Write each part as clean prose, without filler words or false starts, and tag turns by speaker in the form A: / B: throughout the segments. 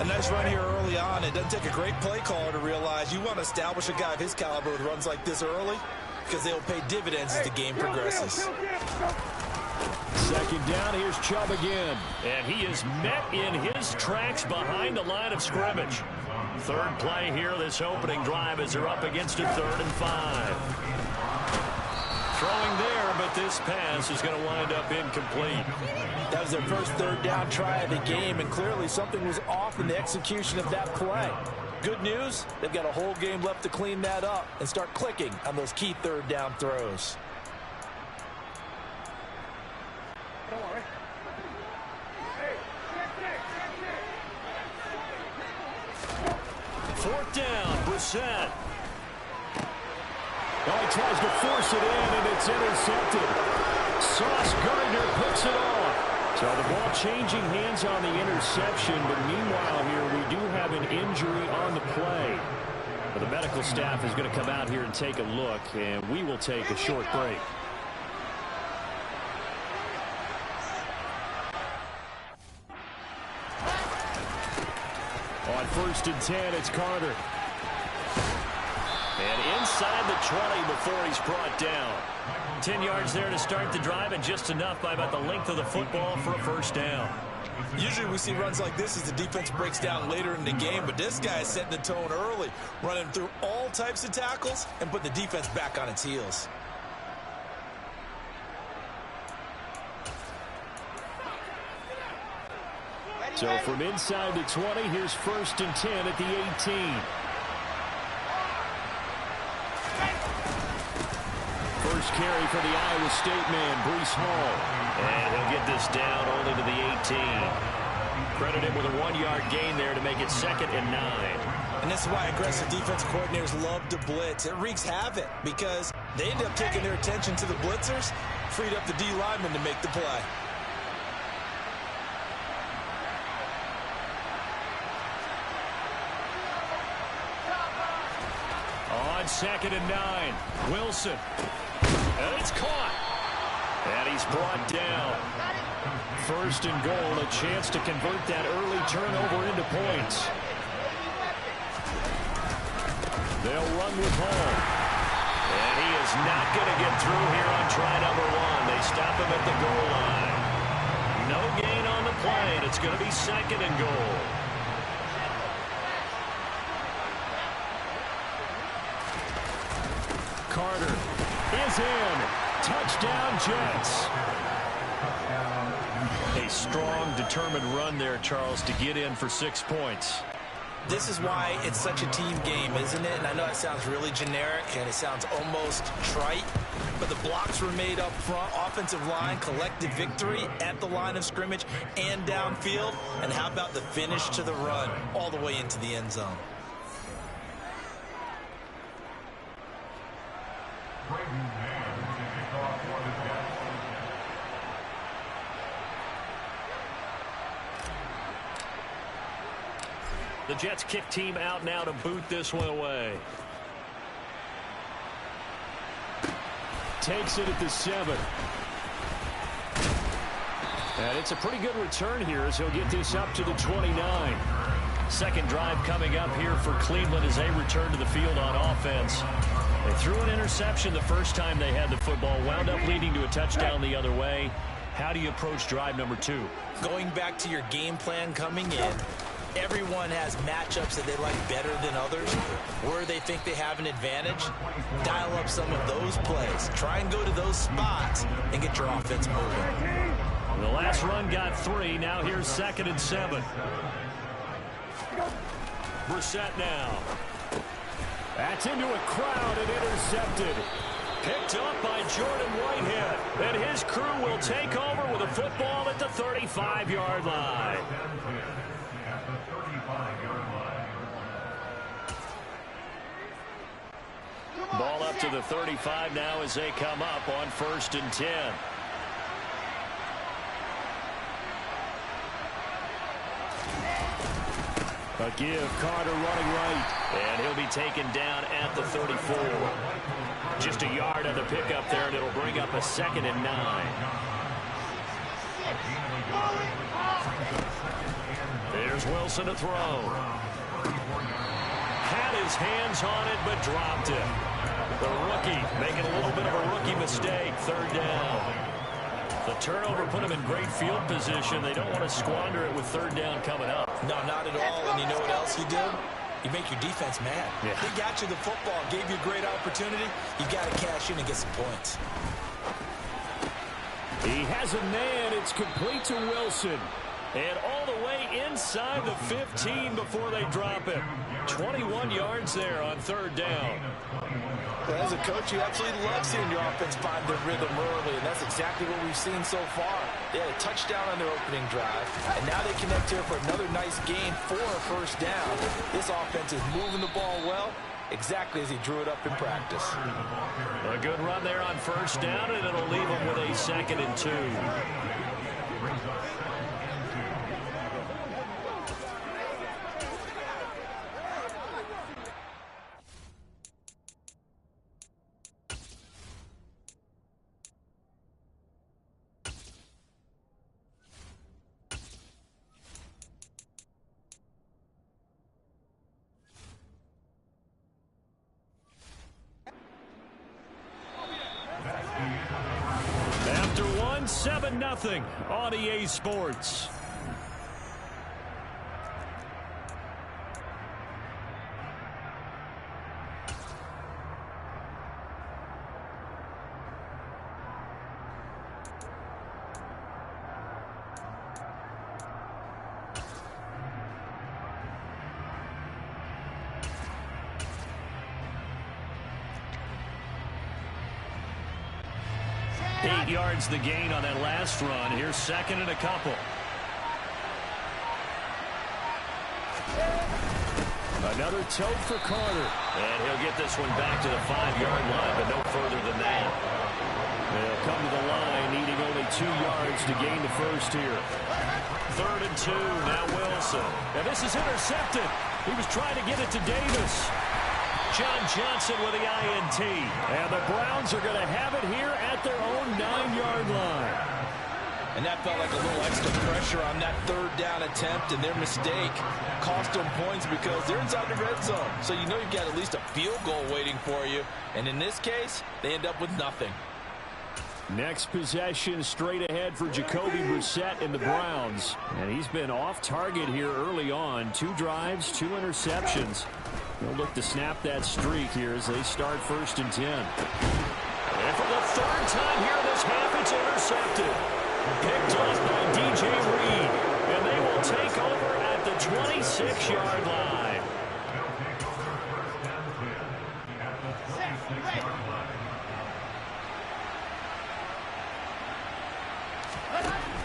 A: A nice run here early on. It doesn't take a great play caller to realize you want to establish a guy of his caliber who runs like this early because they'll pay dividends as the game progresses.
B: Second down, here's Chubb again. And he is met in his tracks behind the line of scrimmage. Third play here, this opening drive as they're up against a 3rd and 5. Throwing there, but this pass is going to wind up incomplete.
A: That was their first 3rd down try of the game, and clearly something was off in the execution of that play. Good news, they've got a whole game left to clean that up and start clicking on those key 3rd down throws.
B: Fourth down, Brissett. Oh, he tries to force it in, and it's intercepted. Sauce Gardner picks it off. So the ball changing hands on the interception, but meanwhile here we do have an injury on the play. But the medical staff is going to come out here and take a look, and we will take a short break. On 1st and 10, it's Carter. And inside the 20 before he's brought down. 10 yards there to start the drive, and just enough by about the length of the football for a first down.
A: Usually we see runs like this as the defense breaks down later in the game, but this guy is setting the tone early, running through all types of tackles and putting the defense back on its heels.
B: So from inside the 20, here's 1st and 10 at the 18. First carry for the Iowa State man, Breece Hall. And he'll get this down only to the 18. Credit him with a 1-yard gain there to make it 2nd and 9.
A: And this is why aggressive defensive coordinators love to blitz. It wreaks havoc because they end up taking their attention to the blitzers, freed up the D lineman to make the play.
B: On 2nd and 9, Wilson. And it's caught. And he's brought down. 1st and goal, a chance to convert that early turnover into points. They'll run with Hall. And he is not going to get through here on try number 1. They stop him at the goal line. No gain on the play, and it's going to be 2nd and goal. Carter is in. Touchdown, Jets. A strong, determined run there, Charles, to get in for 6 points.
A: This is why it's such a team game, isn't it? And I know it sounds really generic and it sounds almost trite, but the blocks were made up front, offensive line, collective victory at the line of scrimmage and downfield. And how about the finish to the run all the way into the end zone?
B: The Jets kick team out now to boot this one away. Takes it at the 7. And it's a pretty good return here as he'll get this up to the 29. Second drive coming up here for Cleveland as they return to the field on offense. They threw an interception the first time they had the football, wound up leading to a touchdown the other way. How do you approach drive number 2?
A: Going back to your game plan coming in, everyone has matchups that they like better than others, where they think they have an advantage. Dial up some of those plays. Try and go to those spots and get your offense moving.
B: The last run got 3. Now here's 2nd and 7. Brissett now. That's into a crowd and intercepted. Picked up by Jordan Whitehead. And his crew will take over with a football at the 35-yard line. Ball up to the 35 now as they come up on 1st and 10. A give, Carter running right. And he'll be taken down at the 34. Just a yard on the pickup there, and it'll bring up a 2nd and 9. There's Wilson to throw. Had his hands on it, but dropped it. The rookie making a little bit of a rookie mistake. Third down. The turnover put him in great field position. They don't want to squander it with third down coming up.
A: No, not at all. And you know what else you do? You make your defense mad.
B: Yeah.
A: They got you the football, gave you a great opportunity. You got to cash in and get some points.
B: He has a man. It's complete to Wilson. And all the way inside the 15 before they drop him. 21 yards there on third down.
A: As a coach, you absolutely love seeing your offense find their rhythm early, and that's exactly what we've seen so far. They had a touchdown on their opening drive, and now they connect here for another nice gain for a first down. This offense is moving the ball well, exactly as he drew it up in practice.
B: A good run there on first down, and it'll leave them with a 2nd and 2. After 7-0 on EA Sports. Yards the gain on that last run. Here's 2nd and a couple. Another tote for Carter. And he'll get this one back to the 5-yard line, but no further than that. They'll come to the line, needing only 2 yards to gain the first here. 3rd and 2, now Wilson. And this is intercepted. He was trying to get it to Davis. John Johnson with the INT. And the Browns are going to have it here at their own 9-yard line.
A: And that felt like a little extra pressure on that 3rd down attempt, and their mistake cost them points because they're inside the red zone. So you know you've got at least a field goal waiting for you. And in this case, they end up with nothing.
B: Next possession straight ahead for Jacoby Brissett and the Browns. And he's been off target here early on. 2 drives, 2 interceptions. They'll look to snap that streak here as they start 1st and 10. And for the 3rd time here in this half, it's intercepted. Picked off by DJ Reed. And they will take over at the 26-yard line.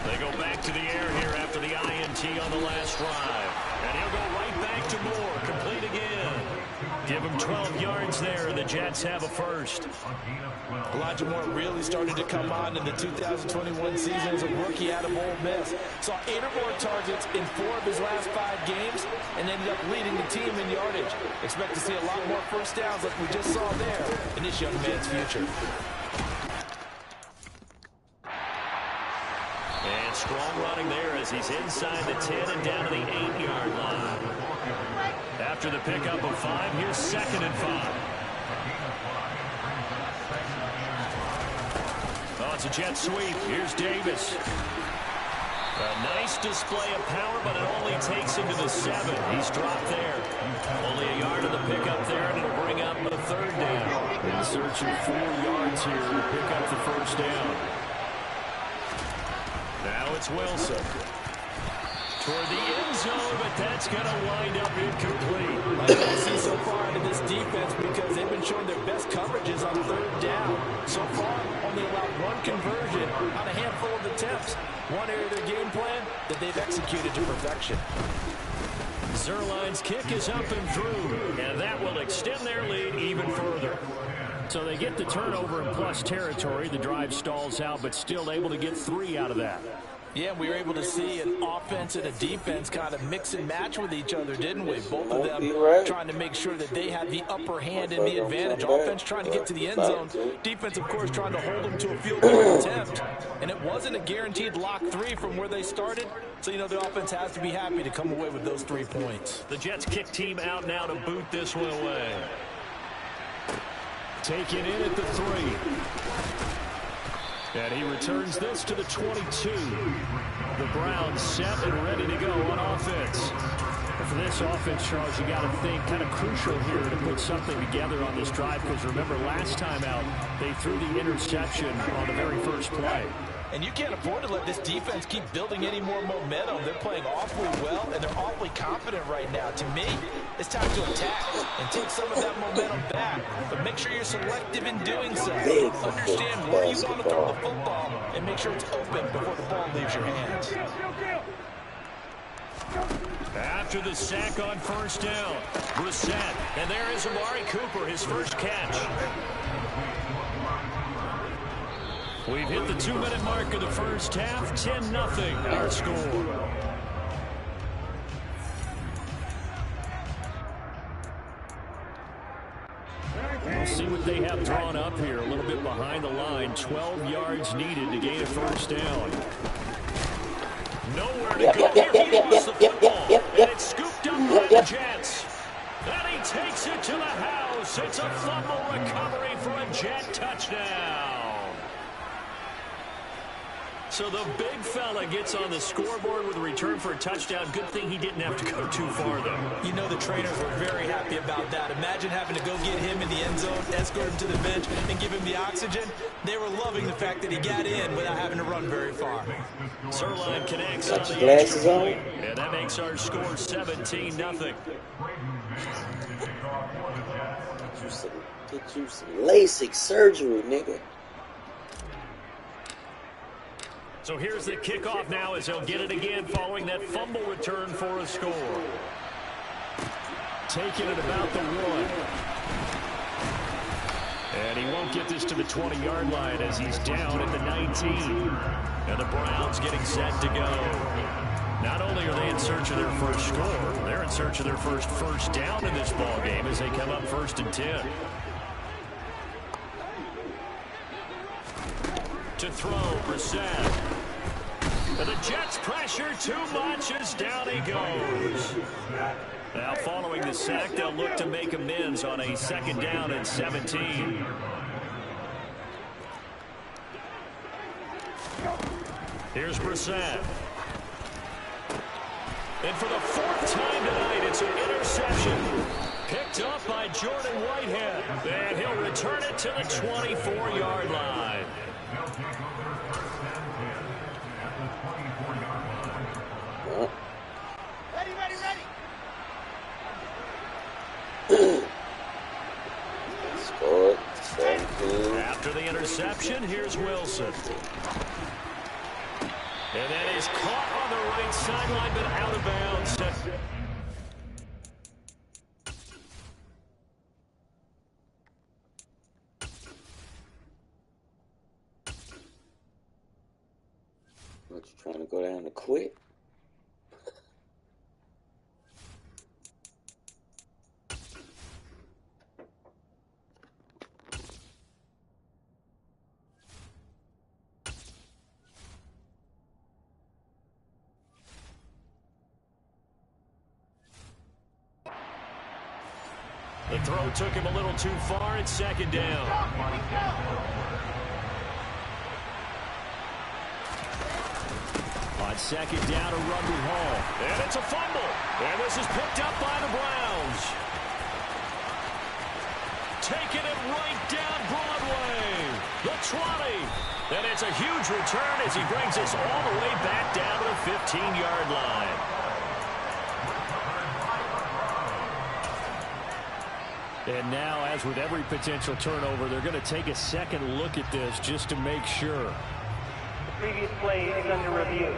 B: They go back to the air here after the INT on the last drive. And he'll go right back to Moore. Complete again. Give him 12 yards there. The Jets have a first.
A: Elijah Moore really started to come on in the 2021 season as a rookie out of Ole Miss. Saw 8 or more targets in 4 of his last 5 games and ended up leading the team in yardage. Expect to see a lot more first downs like we just saw there in this young man's future.
B: And strong running there as he's inside the 10 and down to the 8-yard line. After the pickup of 5, here's 2nd and 5. Oh, it's a jet sweep. Here's Davis. A nice display of power, but it only takes him to the 7. He's dropped there. Only a yard of the pickup there, and it'll bring up a 3rd down. In search of 4 yards here to pick up the first down. Now it's Wilson. Toward the end zone, but that's going to wind up incomplete.
A: Like I see so far into this defense because they've been showing their best coverages on 3rd down. So far, only allowed 1 conversion on a handful of attempts. One area of their game plan that they've executed to perfection.
B: Zerline's kick is up and through, and that will extend their lead even further. So they get the turnover in plus territory. The drive stalls out, but still able to get 3 out of that.
A: Yeah, we were able to see an offense and a defense kind of mix and match with each other, didn't we? Both of them trying to make sure that they had the upper hand and the advantage. Offense trying to get to the end zone. Defense, of course, trying to hold them to a field goal attempt. And it wasn't a guaranteed lock 3 from where they started. So, you know, the offense has to be happy to come away with those 3 points.
B: The Jets kick team out now to boot this one away. Taken in at the 3. And he returns this to the 22. The Browns set and ready to go on offense. And for this offense, Charles, you got to think kind of crucial here to put something together on this drive, because remember last time out they threw the interception on the very first play.
A: And you can't afford to let this defense keep building any more momentum. They're playing awfully well, and they're awfully confident right now. To me, it's time to attack and take some of that momentum back. But make sure you're selective in doing so. Understand where you want to throw the football and make sure it's open before the ball leaves your hands.
B: After the sack on first down, Brissett. And there is Amari Cooper, his first catch. We've hit the 2-minute mark of the first half. 10-0 our score. We'll see what they have drawn up here. A little bit behind the line. 12 yards needed to gain a first down. Nowhere to go here. He lost the football. And it's scooped up by the Jets. And he takes it to the house. It's a fumble recovery for a Jet touchdown. So the big fella gets on the scoreboard with a return for a touchdown. Good thing he didn't have to go too far, though.
A: You know the trainers were very happy about that. Imagine having to go get him in the end zone, escort him to the bench, and give him the oxygen. They were loving the fact that he got in without having to run very far.
B: Sirline connects on the extra point, and that makes our score 17-0.
C: Get you some LASIK surgery, nigga.
B: So here's the kickoff now as he'll get it again following that fumble return for a score. Taking it about the 1. And he won't get this to the 20-yard line as he's down at the 19. And the Browns getting set to go. Not only are they in search of their first score, they're in search of their first down in this ball game as they come up 1st and 10. To throw, Brissett. And the Jets pressure too much as down he goes. Now following the sack, they'll look to make amends on a 2nd down and 17. Here's Brissett. And for the 4th time tonight, it's an interception. Picked up by Jordan Whitehead. And he'll return it to the 24-yard line.
C: Scored. 17.
B: After the interception, here's Wilson. And that is caught on the right sideline, but out of bounds.
C: What, you trying to go down to quit?
B: The throw took him a little too far. It's 2nd down. On 2nd down, a run to Hall. And it's a fumble. And this is picked up by the Browns. Taking it right down Broadway. The 20. And it's a huge return as he brings us all the way back down to the 15-yard line. And now, as with every potential turnover, they're going to take a second look at this just to make sure.
D: The previous play is under review.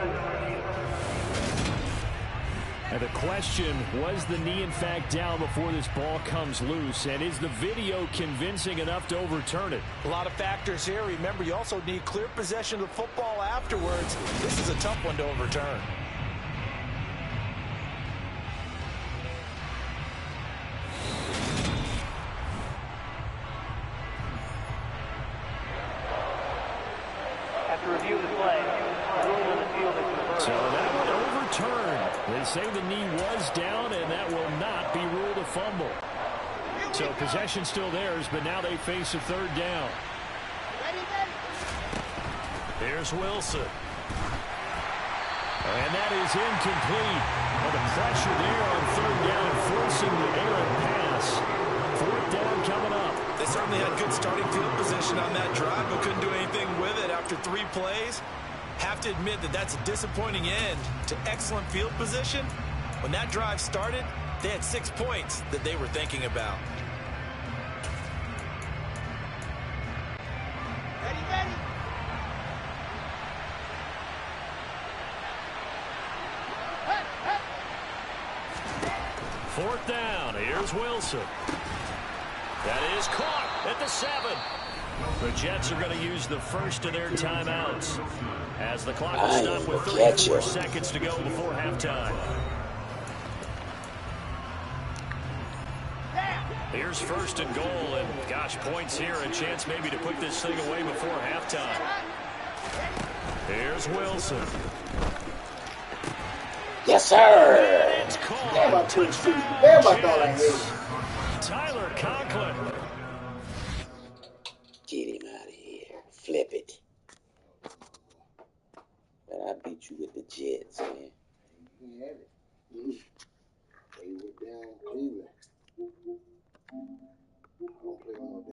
B: And the question, was the knee in fact down before this ball comes loose? And is the video convincing enough to overturn it?
A: A lot of factors here. Remember, you also need clear possession of the football afterwards. This is a tough one to overturn.
D: After review of the play, the ruling on the field is reversed.
B: So that one overturned. They say the knee was down, and that will not be ruled a fumble. So possession still theirs, but now they face a third down. Here's Wilson. And that is incomplete. Well, the pressure there on third down, forcing the errant pass. Fourth down coming up.
A: They certainly had good starting field position on that drive, but couldn't do anything with it after 3 plays. Have to admit that that's a disappointing end to excellent field position. When that drive started, they had 6 points that they were thinking about.
E: Ready.
B: Fourth down. Here's Wilson. That is caught at the 7. The Jets are going to use the first of their timeouts as the clock will stop with 34 seconds to go before halftime. Here's first and goal, and gosh, points here, a chance maybe to put this thing away before halftime. Here's Wilson.
C: Yes, sir.
B: And it's called. Touchdown, Jets. Tyler Conklin.
C: Get him out of here. Flip it. But I beat you with the Jets, man.
E: You have it. They were down Cleveland. I don't play on no